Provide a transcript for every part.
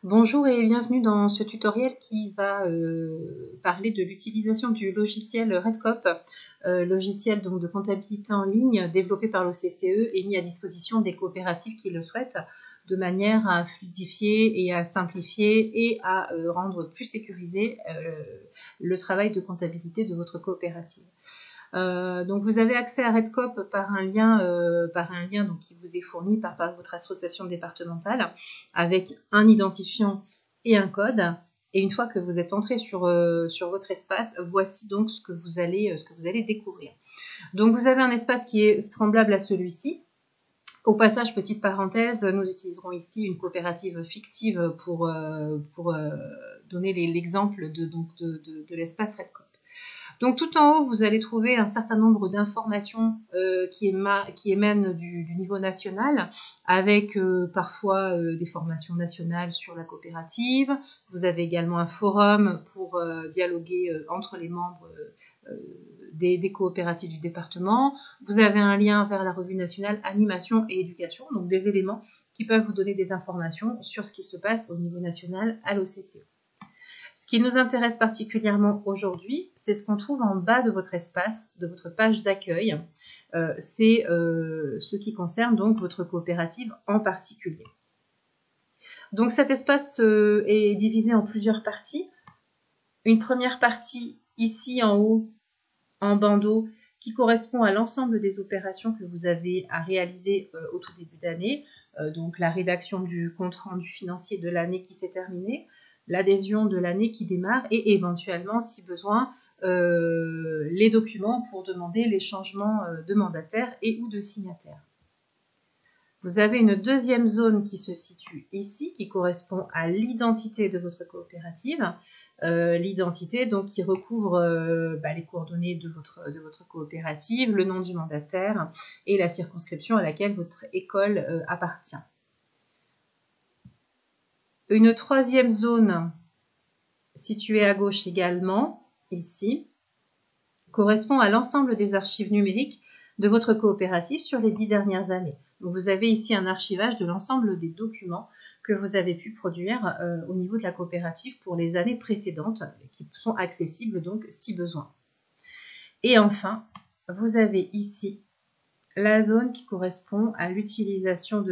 Bonjour et bienvenue dans ce tutoriel qui va parler de l'utilisation du logiciel Redcop, logiciel donc de comptabilité en ligne développé par l'OCCE et mis à disposition des coopératives qui le souhaitent, de manière à fluidifier et à simplifier et à rendre plus sécurisé le travail de comptabilité de votre coopérative. Donc vous avez accès à Redcop par un lien donc, qui vous est fourni par votre association départementale avec un identifiant et un code. Et une fois que vous êtes entré sur votre espace, voici donc ce que vous allez découvrir. Donc vous avez un espace qui est semblable à celui-ci. Au passage, petite parenthèse, nous utiliserons ici une coopérative fictive pour donner l'exemple de l'espace Redcop. Donc tout en haut, vous allez trouver un certain nombre d'informations qui émènent du niveau national, avec parfois des formations nationales sur la coopérative. Vous avez également un forum pour dialoguer entre les membres des coopératives du département. Vous avez un lien vers la revue nationale Animation et Éducation, donc des éléments qui peuvent vous donner des informations sur ce qui se passe au niveau national à l'OCCE. Ce qui nous intéresse particulièrement aujourd'hui, c'est ce qu'on trouve en bas de votre espace, de votre page d'accueil. C'est ce qui concerne donc votre coopérative en particulier. Donc cet espace est divisé en plusieurs parties. Une première partie ici en haut, en bandeau, qui correspond à l'ensemble des opérations que vous avez à réaliser au tout début d'année. Donc la rédaction du compte rendu financier de l'année qui s'est terminée, l'adhésion de l'année qui démarre et éventuellement, si besoin, les documents pour demander les changements de mandataire et ou de signataire. Vous avez une deuxième zone qui se situe ici, qui correspond à l'identité de votre coopérative. L'identité donc qui recouvre les coordonnées de votre coopérative, le nom du mandataire et la circonscription à laquelle votre école appartient. Une troisième zone située à gauche également, ici, correspond à l'ensemble des archives numériques de votre coopérative sur les 10 dernières années. Donc vous avez ici un archivage de l'ensemble des documents que vous avez pu produire au niveau de la coopérative pour les années précédentes, qui sont accessibles donc si besoin. Et enfin, vous avez ici la zone qui correspond à l'utilisation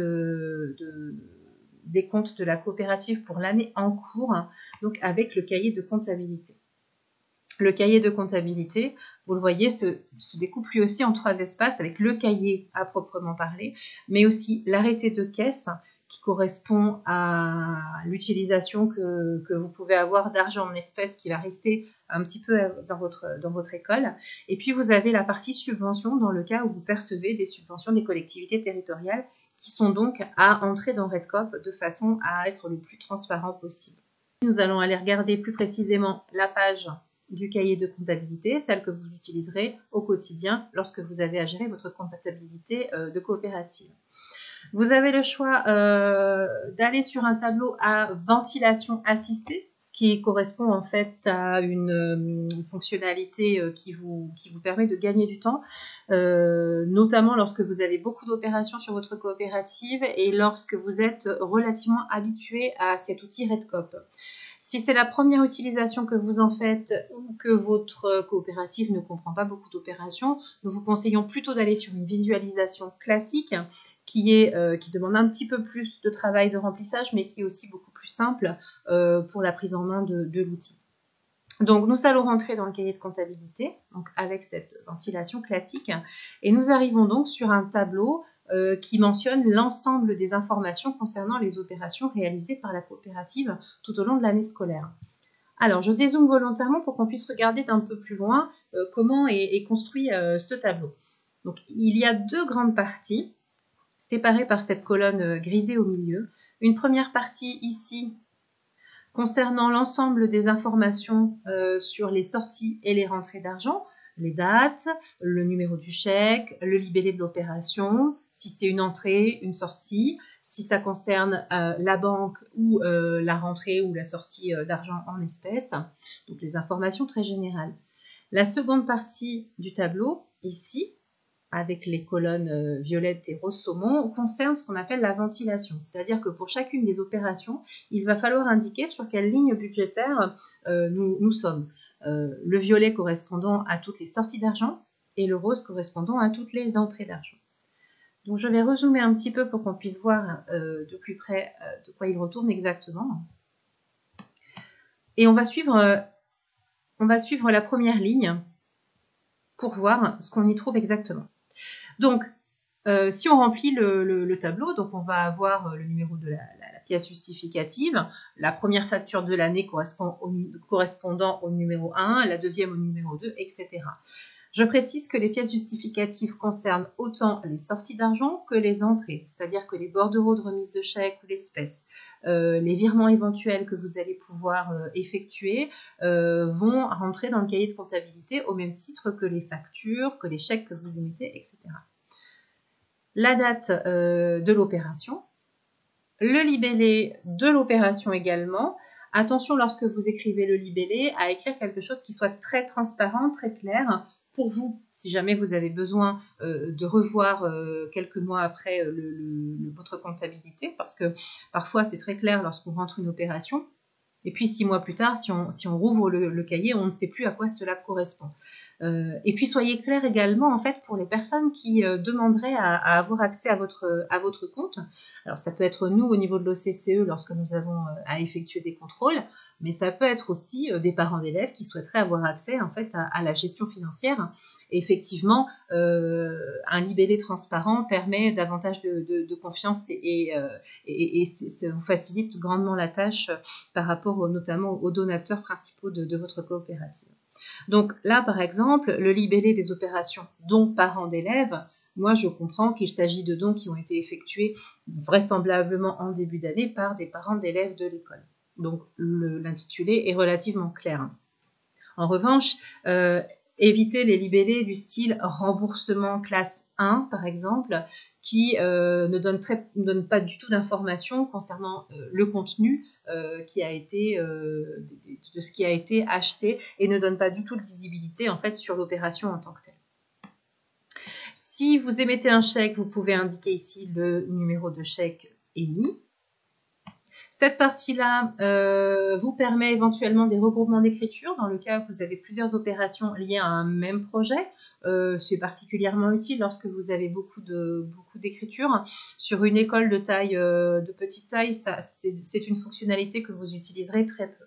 des comptes de la coopérative pour l'année en cours, donc avec le cahier de comptabilité. Le cahier de comptabilité, vous le voyez, se découpe lui aussi en 3 espaces avec le cahier à proprement parler, mais aussi l'arrêté de caisse qui correspond à l'utilisation que vous pouvez avoir d'argent en espèces qui va rester un petit peu dans votre école. Et puis vous avez la partie subvention dans le cas où vous percevez des subventions des collectivités territoriales qui sont donc à entrer dans Redcop de façon à être le plus transparent possible. Nous allons aller regarder plus précisément la page du cahier de comptabilité, celle que vous utiliserez au quotidien lorsque vous avez à gérer votre comptabilité de coopérative. Vous avez le choix d'aller sur un tableau à ventilation assistée, ce qui correspond en fait à une fonctionnalité qui vous permet de gagner du temps, notamment lorsque vous avez beaucoup d'opérations sur votre coopérative et lorsque vous êtes relativement habitué à cet outil Redcop. Si c'est la première utilisation que vous en faites ou que votre coopérative ne comprend pas beaucoup d'opérations, nous vous conseillons plutôt d'aller sur une visualisation classique qui demande un petit peu plus de travail de remplissage, mais qui est aussi beaucoup plus simple pour la prise en main de l'outil. Donc, nous allons rentrer dans le cahier de comptabilité, donc avec cette ventilation classique, et nous arrivons donc sur un tableau qui mentionne l'ensemble des informations concernant les opérations réalisées par la coopérative tout au long de l'année scolaire. Alors, je dézoome volontairement pour qu'on puisse regarder d'un peu plus loin comment est construit ce tableau. Donc, il y a 2 grandes parties, séparées par cette colonne grisée au milieu. Une première partie ici, concernant l'ensemble des informations sur les sorties et les rentrées d'argent, les dates, le numéro du chèque, le libellé de l'opération, si c'est une entrée, une sortie, si ça concerne la banque ou la rentrée ou la sortie d'argent en espèces, donc les informations très générales. La seconde partie du tableau, ici, avec les colonnes violettes et rose saumon, concerne ce qu'on appelle la ventilation. C'est-à-dire que pour chacune des opérations, il va falloir indiquer sur quelle ligne budgétaire nous sommes. Le violet correspondant à toutes les sorties d'argent et le rose correspondant à toutes les entrées d'argent. Donc je vais rezoomer un petit peu pour qu'on puisse voir de plus près de quoi il retourne exactement. Et on va suivre la première ligne pour voir ce qu'on y trouve exactement. Donc, si on remplit le tableau, donc on va avoir le numéro de la pièce justificative, la première facture de l'année correspondant au numéro 1, la deuxième au numéro 2, etc. Je précise que les pièces justificatives concernent autant les sorties d'argent que les entrées, c'est-à-dire que les bordereaux de remise de chèques ou d'espèces, les virements éventuels que vous allez pouvoir effectuer vont rentrer dans le cahier de comptabilité au même titre que les factures, que les chèques que vous émettez, etc. La date de l'opération, le libellé de l'opération également. Attention lorsque vous écrivez le libellé à écrire quelque chose qui soit très transparent, très clair pour vous, si jamais vous avez besoin de revoir quelques mois après votre comptabilité, parce que parfois c'est très clair lorsqu'on rentre une opération, et puis 6 mois plus tard, si on rouvre le cahier, on ne sait plus à quoi cela correspond. Et puis soyez clair également en fait pour les personnes qui demanderaient à avoir accès à votre compte. Alors ça peut être nous au niveau de l'OCCE lorsque nous avons à effectuer des contrôles, mais ça peut être aussi des parents d'élèves qui souhaiteraient avoir accès en fait à la gestion financière. Et effectivement, un libellé transparent permet davantage de confiance et ça vous facilite grandement la tâche par rapport notamment aux donateurs principaux de votre coopérative. Donc là, par exemple, le libellé des opérations dons parents d'élèves, moi je comprends qu'il s'agit de dons qui ont été effectués vraisemblablement en début d'année par des parents d'élèves de l'école. Donc l'intitulé est relativement clair. En revanche, évitez les libellés du style remboursement classe 1, par exemple, qui ne donne pas du tout d'informations concernant le contenu de ce qui a été acheté et ne donne pas du tout de visibilité en fait sur l'opération en tant que telle. Si vous émettez un chèque, vous pouvez indiquer ici le numéro de chèque émis. Cette partie-là vous permet éventuellement des regroupements d'écriture dans le cas où vous avez plusieurs opérations liées à un même projet. C'est particulièrement utile lorsque vous avez beaucoup d'écriture. Sur une école de petite taille, c'est une fonctionnalité que vous utiliserez très peu.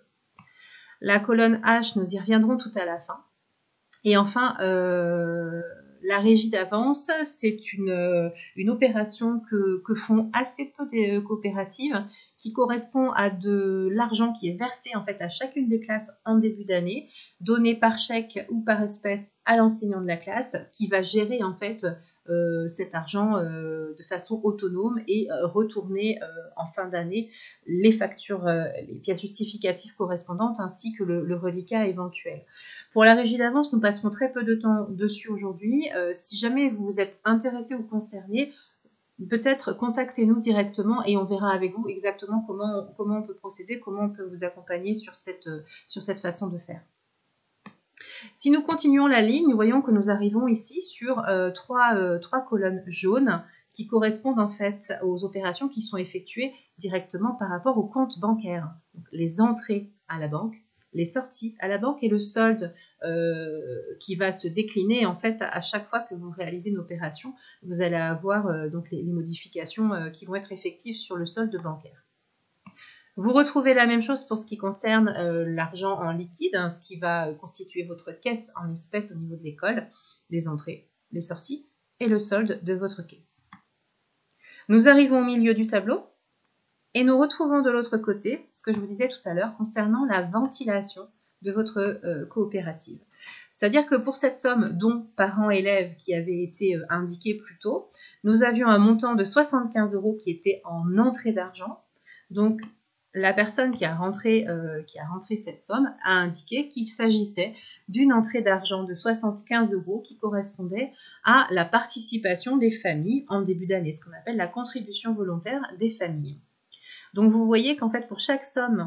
La colonne H, nous y reviendrons tout à la fin. Et enfin, la régie d'avance, c'est une opération que font assez peu de coopératives qui correspond à de l'argent qui est versé en fait à chacune des classes en début d'année, donné par chèque ou par espèce à l'enseignant de la classe qui va gérer en fait cet argent de façon autonome et retourner en fin d'année les factures, les pièces justificatives correspondantes ainsi que le reliquat éventuel. Pour la régie d'avance, nous passerons très peu de temps dessus aujourd'hui. Si jamais vous êtes intéressé ou concerné, peut-être contactez-nous directement et on verra avec vous exactement comment on peut procéder, comment on peut vous accompagner sur cette façon de faire. Si nous continuons la ligne, nous voyons que nous arrivons ici sur trois colonnes jaunes qui correspondent en fait aux opérations qui sont effectuées directement par rapport au compte bancaire. Donc, les entrées à la banque, les sorties à la banque et le solde qui va se décliner en fait à chaque fois que vous réalisez une opération. Vous allez avoir donc les modifications qui vont être effectives sur le solde bancaire. Vous retrouvez la même chose pour ce qui concerne l'argent en liquide, hein, ce qui va constituer votre caisse en espèces au niveau de l'école, les entrées, les sorties et le solde de votre caisse. Nous arrivons au milieu du tableau et nous retrouvons de l'autre côté ce que je vous disais tout à l'heure concernant la ventilation de votre coopérative. C'est-à-dire que pour cette somme dont parents-élèves qui avait été indiquée plus tôt, nous avions un montant de 75 € qui était en entrée d'argent. Donc, la personne qui a rentré cette somme a indiqué qu'il s'agissait d'une entrée d'argent de 75 € qui correspondait à la participation des familles en début d'année, ce qu'on appelle la contribution volontaire des familles. Donc vous voyez qu'en fait pour chaque somme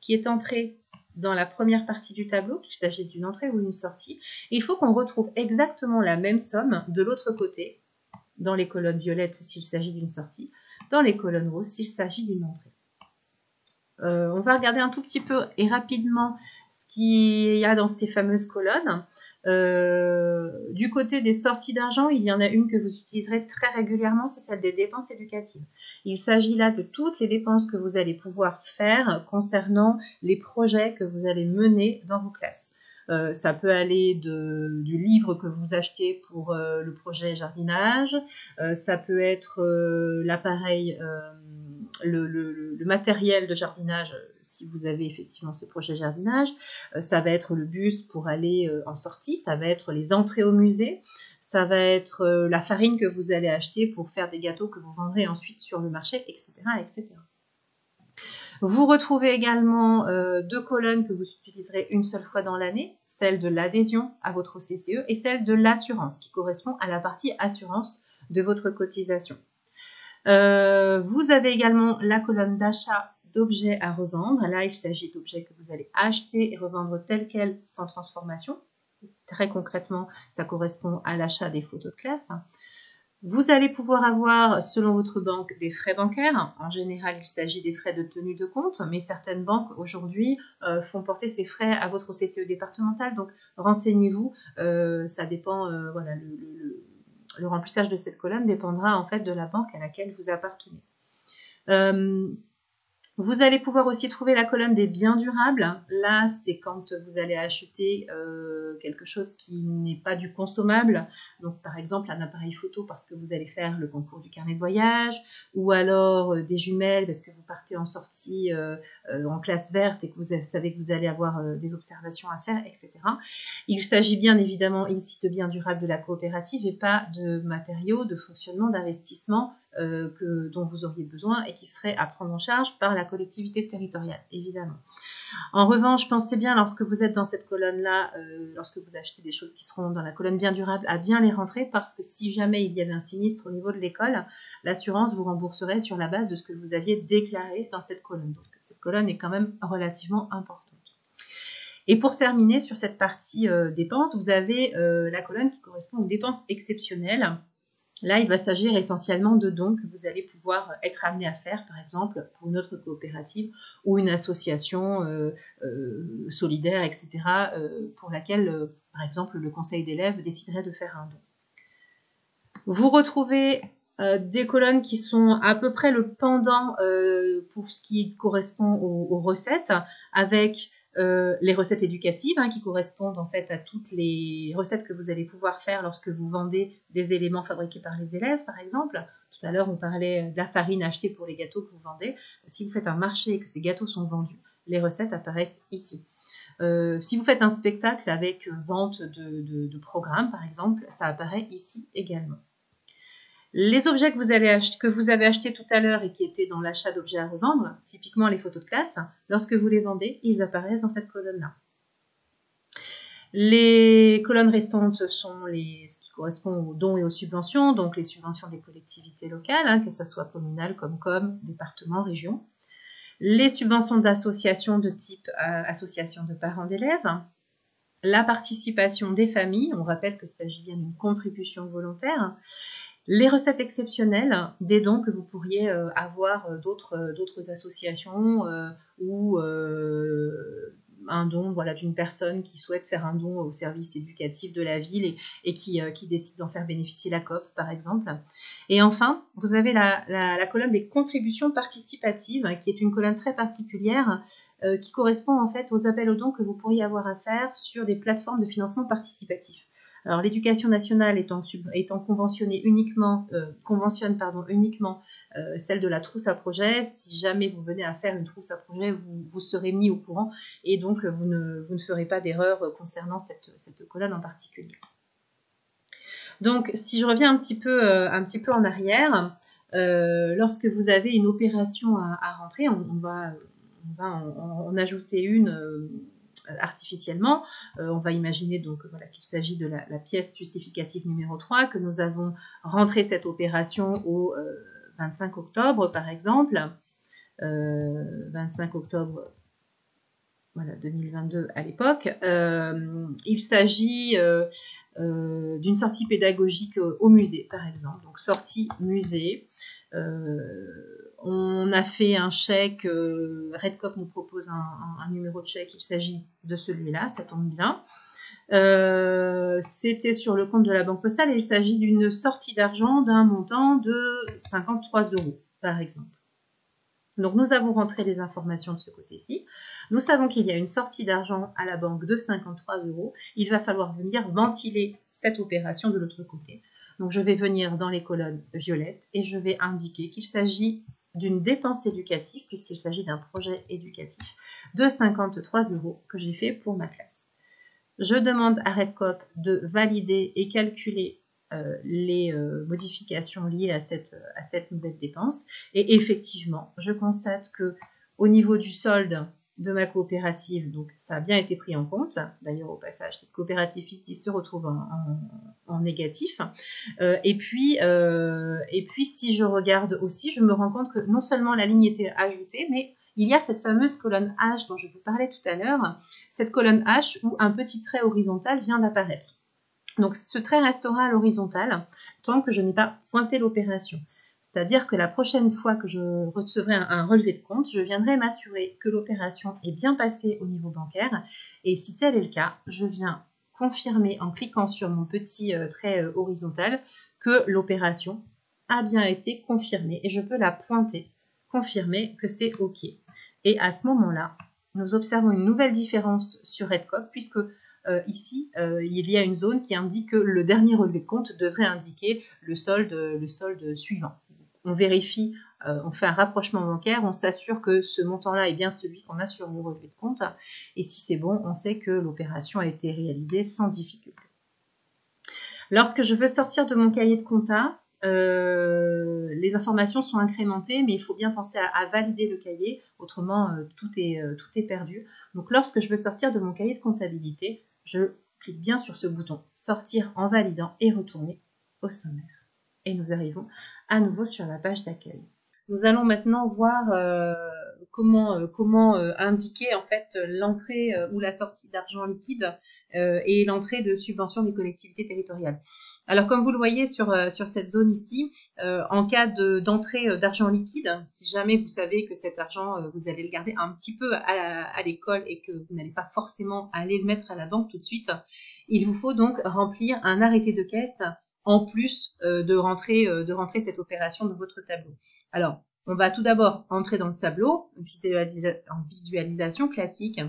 qui est entrée dans la première partie du tableau, qu'il s'agisse d'une entrée ou d'une sortie. Et il faut qu'on retrouve exactement la même somme de l'autre côté, dans les colonnes violettes s'il s'agit d'une sortie, dans les colonnes roses s'il s'agit d'une entrée. On va regarder un tout petit peu et rapidement ce qu'il y a dans ces fameuses colonnes. Du côté des sorties d'argent, il y en a une que vous utiliserez très régulièrement, c'est celle des dépenses éducatives. Il s'agit là de toutes les dépenses que vous allez pouvoir faire concernant les projets que vous allez mener dans vos classes. Ça peut aller du livre que vous achetez pour le projet jardinage, ça peut être l'appareil, le matériel de jardinage si vous avez effectivement ce projet jardinage, ça va être le bus pour aller en sortie, ça va être les entrées au musée, ça va être la farine que vous allez acheter pour faire des gâteaux que vous vendrez ensuite sur le marché, etc. etc. Vous retrouvez également deux colonnes que vous utiliserez une seule fois dans l'année, celle de l'adhésion à votre CCE et celle de l'assurance, qui correspond à la partie assurance de votre cotisation. Vous avez également la colonne d'achat d'objets à revendre. Là, il s'agit d'objets que vous allez acheter et revendre tels quels sans transformation. Très concrètement, ça correspond à l'achat des photos de classe. Vous allez pouvoir avoir, selon votre banque, des frais bancaires. En général, il s'agit des frais de tenue de compte, mais certaines banques, aujourd'hui, font porter ces frais à votre CCE départemental. Donc, renseignez-vous. Ça dépend, voilà, le remplissage de cette colonne dépendra en fait de la banque à laquelle vous appartenez. Vous allez pouvoir aussi trouver la colonne des biens durables. Là, c'est quand vous allez acheter quelque chose qui n'est pas du consommable. Donc, par exemple, un appareil photo parce que vous allez faire le concours du carnet de voyage, ou alors des jumelles parce que vous partez en sortie en classe verte et que vous savez que vous allez avoir des observations à faire, etc. Il s'agit bien évidemment ici de biens durables de la coopérative et pas de matériaux, de fonctionnement, d'investissement dont vous auriez besoin et qui seraient à prendre en charge par la collectivité territoriale, évidemment. En revanche, pensez bien, lorsque vous êtes dans cette colonne-là, lorsque vous achetez des choses qui seront dans la colonne bien durable, à bien les rentrer, parce que si jamais il y avait un sinistre au niveau de l'école, l'assurance vous rembourserait sur la base de ce que vous aviez déclaré dans cette colonne. Donc, cette colonne est quand même relativement importante. Et pour terminer sur cette partie dépenses, vous avez la colonne qui correspond aux dépenses exceptionnelles. Là, il va s'agir essentiellement de dons que vous allez pouvoir être amené à faire, par exemple, pour une autre coopérative ou une association solidaire, etc., pour laquelle, par exemple, le conseil d'élèves déciderait de faire un don. Vous retrouvez des colonnes qui sont à peu près le pendant pour ce qui correspond aux recettes, avec les recettes éducatives qui correspondent en fait à toutes les recettes que vous allez pouvoir faire lorsque vous vendez des éléments fabriqués par les élèves, par exemple. Tout à l'heure, on parlait de la farine achetée pour les gâteaux que vous vendez. Si vous faites un marché et que ces gâteaux sont vendus, les recettes apparaissent ici. Si vous faites un spectacle avec vente de programmes, par exemple, ça apparaît ici également. Les objets que vous avez achetés tout à l'heure et qui étaient dans l'achat d'objets à revendre, typiquement les photos de classe, lorsque vous les vendez, ils apparaissent dans cette colonne-là. Les colonnes restantes sont ce qui correspond aux dons et aux subventions, donc les subventions des collectivités locales, que ce soit communales, Comcom, département, région. Les subventions d'associations de type association de parents d'élèves. La participation des familles, on rappelle qu'il s'agit bien d'une contribution volontaire. Les recettes exceptionnelles, des dons que vous pourriez avoir d'autres associations ou un don d'une personne qui souhaite faire un don au service éducatif de la ville et qui décide d'en faire bénéficier la COP, par exemple. Et enfin, vous avez la colonne des contributions participatives, qui est une colonne très particulière qui correspond en fait aux appels aux dons que vous pourriez avoir à faire sur des plateformes de financement participatif. Alors, l'éducation nationale étant conventionnée uniquement, conventionne uniquement celle de la trousse à projet. Si jamais vous venez à faire une trousse à projet, vous serez mis au courant et donc vous ne ferez pas d'erreur concernant cette colonne en particulier. Donc, si je reviens un petit peu en arrière, lorsque vous avez une opération à rentrer, on va en ajouter une artificiellement. On va imaginer donc qu'il s'agit de la pièce justificative numéro 3, que nous avons rentré cette opération au 25 octobre, par exemple. 25 octobre voilà, 2022 à l'époque. Il s'agit d'une sortie pédagogique au musée, par exemple. Donc, sortie musée. On a fait un chèque. Redcop nous propose un numéro de chèque. Il s'agit de celui-là, ça tombe bien. C'était sur le compte de la Banque Postale et il s'agit d'une sortie d'argent d'un montant de 53 €, par exemple. Donc, nous avons rentré les informations de ce côté-ci. Nous savons qu'il y a une sortie d'argent à la banque de 53 €. Il va falloir venir ventiler cette opération de l'autre côté. Donc, je vais venir dans les colonnes violettes et je vais indiquer qu'il s'agit d'une dépense éducative, puisqu'il s'agit d'un projet éducatif, de 53 € que j'ai fait pour ma classe. Je demande à Redcop de valider et calculer les modifications liées à cette nouvelle dépense. Et effectivement, je constate que au niveau du solde de ma coopérative, donc ça a bien été pris en compte. D'ailleurs, au passage, cette coopérative qui se retrouve en négatif. Et puis, si je regarde aussi, je me rends compte que non seulement la ligne était ajoutée, mais il y a cette fameuse colonne H dont je vous parlais tout à l'heure, cette colonne H où un petit trait horizontal vient d'apparaître. Donc, ce trait restera à l'horizontale tant que je n'ai pas pointé l'opération. C'est-à-dire que la prochaine fois que je recevrai un relevé de compte, je viendrai m'assurer que l'opération est bien passée au niveau bancaire. Et si tel est le cas, je viens confirmer en cliquant sur mon petit trait horizontal que l'opération a bien été confirmée. Et je peux la pointer, confirmer que c'est OK. Et à ce moment-là, nous observons une nouvelle différence sur Redcop puisque ici, il y a une zone qui indique que le dernier relevé de compte devrait indiquer le solde suivant. On vérifie, on fait un rapprochement bancaire, on s'assure que ce montant-là est bien celui qu'on a sur le relevé de compte. Et si c'est bon, on sait que l'opération a été réalisée sans difficulté. Lorsque je veux sortir de mon cahier de compta, les informations sont incrémentées, mais il faut bien penser à valider le cahier, autrement tout est perdu. Donc lorsque je veux sortir de mon cahier de comptabilité, je clique bien sur ce bouton « Sortir en validant » et retourner au sommaire. Et nous arrivons à nouveau sur la page d'accueil. Nous allons maintenant voir comment indiquer en fait l'entrée ou la sortie d'argent liquide et l'entrée de subventions des collectivités territoriales. Alors comme vous le voyez sur cette zone ici, en cas d'entrée d'argent liquide, si jamais vous savez que cet argent, vous allez le garder un petit peu à l'école et que vous n'allez pas forcément aller le mettre à la banque tout de suite, il vous faut donc remplir un arrêté de caisse en plus de rentrer cette opération dans votre tableau. Alors, on va tout d'abord entrer dans le tableau, en visualisation classique,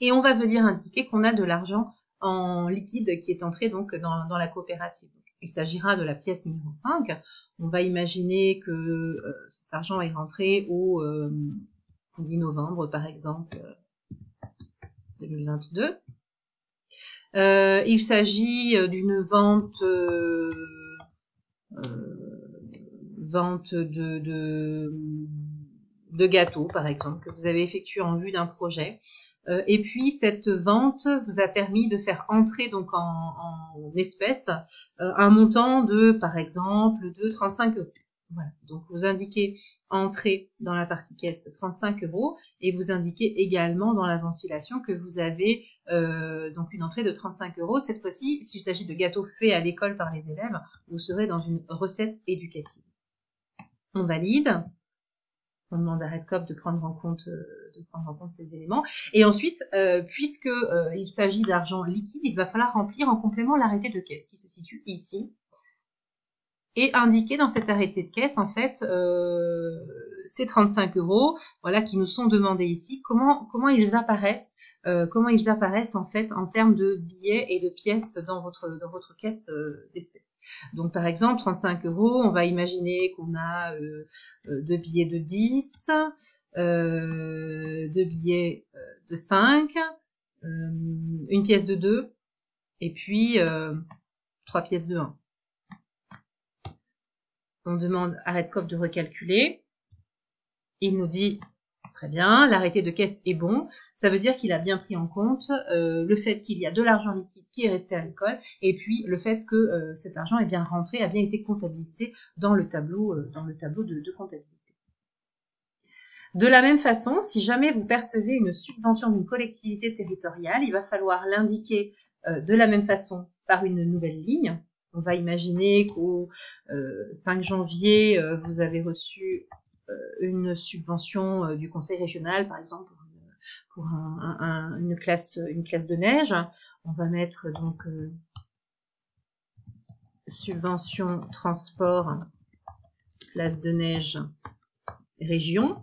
et on va venir indiquer qu'on a de l'argent en liquide qui est entré donc dans la coopérative. Donc, il s'agira de la pièce numéro 5. On va imaginer que cet argent est rentré au 10 novembre, par exemple, 2022. Il s'agit d'une vente de gâteaux, par exemple, que vous avez effectué en vue d'un projet. Et puis, cette vente vous a permis de faire entrer donc en espèces un montant de, par exemple, de 35 €. Voilà. Donc, vous indiquez entrée dans la partie caisse 35 € et vous indiquez également dans la ventilation que vous avez donc une entrée de 35 €. Cette fois-ci, s'il s'agit de gâteaux faits à l'école par les élèves, vous serez dans une recette éducative. On valide. On demande à Redcop de prendre en compte ces éléments. Et ensuite, puisque il s'agit d'argent liquide, il va falloir remplir en complément l'arrêté de caisse qui se situe ici. Et indiquer dans cet arrêté de caisse, en fait, ces 35 € voilà, qui nous sont demandés ici, comment ils apparaissent en fait en termes de billets et de pièces dans votre caisse d'espèces. Donc par exemple, 35 €, on va imaginer qu'on a 2 billets de 10, 2 billets de 5, une pièce de 2, et puis 3 pièces de 1. On demande à Redcop de recalculer. Il nous dit très bien, l'arrêté de caisse est bon. Ça veut dire qu'il a bien pris en compte le fait qu'il y a de l'argent liquide qui est resté à l'école et puis le fait que cet argent est bien rentré, a bien été comptabilisé dans le tableau de comptabilité. De la même façon, si jamais vous percevez une subvention d'une collectivité territoriale, il va falloir l'indiquer de la même façon par une nouvelle ligne. On va imaginer qu'au 5 janvier, vous avez reçu une subvention du conseil régional, par exemple, pour une classe de neige. On va mettre donc subvention transport classe de neige région,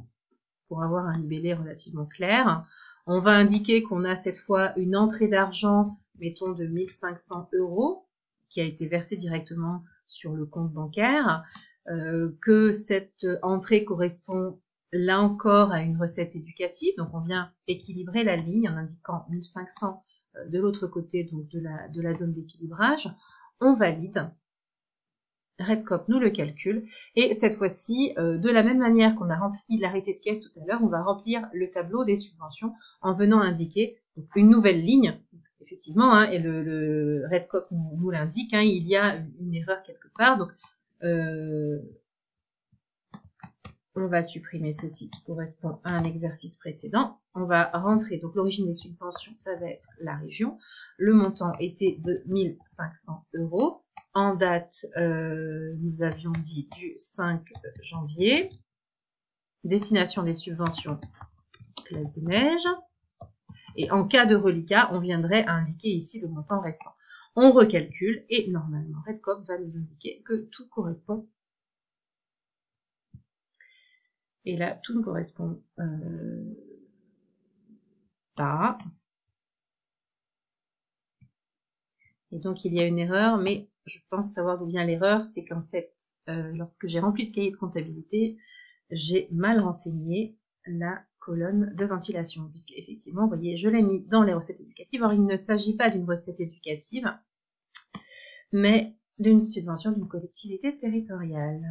pour avoir un libellé relativement clair. On va indiquer qu'on a cette fois une entrée d'argent, mettons de 1 500 €, qui a été versée directement sur le compte bancaire, que cette entrée correspond là encore à une recette éducative. Donc on vient équilibrer la ligne en indiquant 1 500 de l'autre côté donc de la zone d'équilibrage. On valide. Redcop nous le calcule, et cette fois-ci, de la même manière qu'on a rempli l'arrêté de caisse tout à l'heure, on va remplir le tableau des subventions en venant indiquer donc, une nouvelle ligne. Effectivement, hein, et le Redcop nous l'indique, hein, il y a une erreur quelque part, donc on va supprimer ceci qui correspond à un exercice précédent. On va rentrer, donc l'origine des subventions, ça va être la région. Le montant était de 1 500 €. En date, nous avions dit du 5 janvier. Destination des subventions, classe de neige. Et en cas de reliquat, on viendrait à indiquer ici le montant restant. On recalcule et normalement, Redcop va nous indiquer que tout correspond. Et là, tout ne correspond pas. Et donc, il y a une erreur, mais je pense savoir d'où vient l'erreur. C'est qu'en fait, lorsque j'ai rempli le cahier de comptabilité, j'ai mal renseigné la colonne de ventilation. Puisqu'effectivement, vous voyez, je l'ai mis dans les recettes éducatives. Or, il ne s'agit pas d'une recette éducative, mais d'une subvention d'une collectivité territoriale,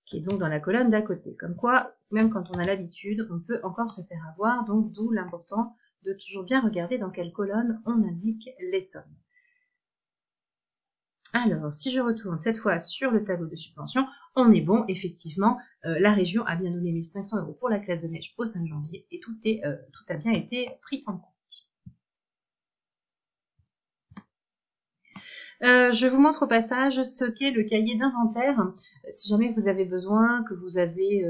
qui est donc dans la colonne d'à côté. Comme quoi, même quand on a l'habitude, on peut encore se faire avoir, donc d'où l'important de toujours bien regarder dans quelle colonne on indique les sommes. Alors, si je retourne cette fois sur le tableau de subvention, on est bon, effectivement, la région a bien donné 1 500 € pour la classe de neige au 5 janvier, et tout a bien été pris en compte. Je vous montre au passage ce qu'est le cahier d'inventaire. Si jamais vous avez besoin, que vous avez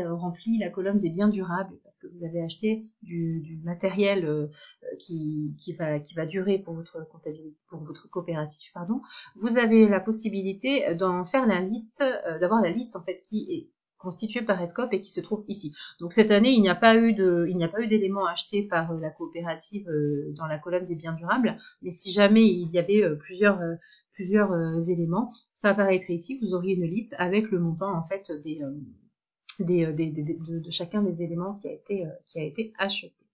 rempli la colonne des biens durables, parce que vous avez acheté du matériel qui va durer pour votre comptabilité, pour votre coopérative, pardon, vous avez la possibilité d'en faire la liste, d'avoir la liste en fait qui est constitué par Redcop et qui se trouve ici. Donc cette année, il n'y a pas eu d'éléments achetés par la coopérative dans la colonne des biens durables, mais si jamais il y avait plusieurs éléments, ça apparaîtrait ici. Vous auriez une liste avec le montant en fait de chacun des éléments qui a été acheté.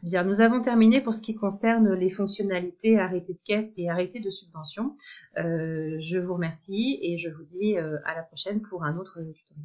Bien, nous avons terminé pour ce qui concerne les fonctionnalités arrêté de caisse et arrêté de subvention. Je vous remercie et je vous dis à la prochaine pour un autre tutoriel.